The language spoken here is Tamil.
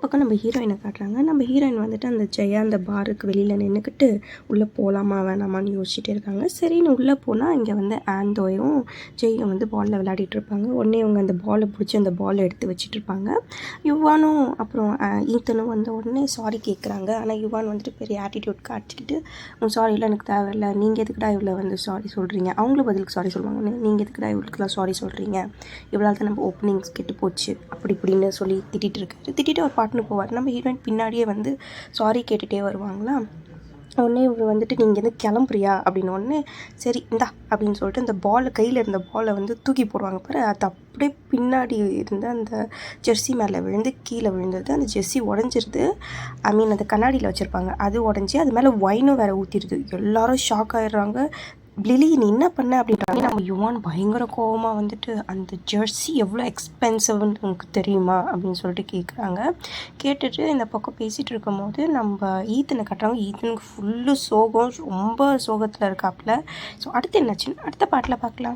பக்கம் நம்ம ஹீரோயினை காட்டுறாங்க. நம்ம ஹீரோயின் வந்துட்டு அந்த ஜெயா அந்த பாருக்கு வெளியில் நின்றுக்கிட்டு உள்ளே போகலாமா வேணாமான்னு யோசிச்சுட்டே இருக்காங்க. சரின்னு உள்ளே போனால் இங்கே வந்து ஆந்தோயும் ஜெயும் வந்து பாலில் விளையாடிட்டு இருப்பாங்க. உடனே இவங்க அந்த பாலை பிடிச்சி அந்த பாலை எடுத்து வச்சுட்டு இருப்பாங்க. யுவானும் அப்புறம் ஈத்தனும் வந்த உடனே சாரி கேட்குறாங்க. ஆனால் யுவான் வந்துட்டு பெரிய ஆட்டிடியூட் காட்டிக்கிட்டு சாரிலாம் எனக்கு தேவையில்லை, நீங்கள் எதுக்குடா இவ்வளோ வந்து சாரி சொல்கிறீங்க, அவங்களும் பதிலுக்கு சாரி சொல்லுவாங்க. நீங்கள் எதுக்குடா இவளுக்குலாம் சாரி சொல்கிறீங்க, இவ்வளோ தான் நம்ம ஓப்பனிங்ஸ் கெட்டு போச்சு அப்படி இப்படின்னு சொல்லி திட்டிகிட்டு இருக்காரு. திட்டிட்டு ஒரு பாட்டுன்னு போவார். நம்ம ஹீரோயின் பின்னாடியே வந்து சாரி கேட்டுகிட்டே வருவாங்களா. உடனே இவர் வந்துட்டு நீங்கள் எதுவும் கிளம்புறியா அப்படின்னு உடனே சரி இந்தா அப்படின்னு சொல்லிட்டு அந்த பாலை கையில் இருந்த பாலை வந்து தூக்கி போடுவாங்க பாரு. அது அப்படியே பின்னாடி இருந்த அந்த ஜெர்சி மேலே விழுந்து கீழே விழுந்தது. அந்த ஜெர்சி உடஞ்சிருது. ஐ மீன் அந்த கண்ணாடியில் வச்சுருப்பாங்க அது உடஞ்சி அது மேலே ஒயினும் வேறு ஊற்றிடுது. எல்லாரும் ஷாக் ஆகிடுறாங்க. லிலி நீ என்ன பண்ண அப்படின்றாங்க. நம்ம யுவான் பயங்கர கோவமாக வந்துட்டு அந்த ஜெர்சி எவ்வளோ எக்ஸ்பென்சிவ்னு உங்களுக்கு தெரியுமா அப்படின்னு சொல்லிட்டு கேட்குறாங்க. கேட்டுட்டு இந்த பக்கம் பேசிகிட்டு இருக்கும் போது நம்ம ஈத்தனை கட்டுறாங்க. ஈத்தனுக்கு ஃபுல்லு சோகம், ரொம்ப சோகத்தில் இருக்காப்புல. ஸோ அடுத்து என்னாச்சுன்னு அடுத்த பாட்டில் பார்க்கலாம்.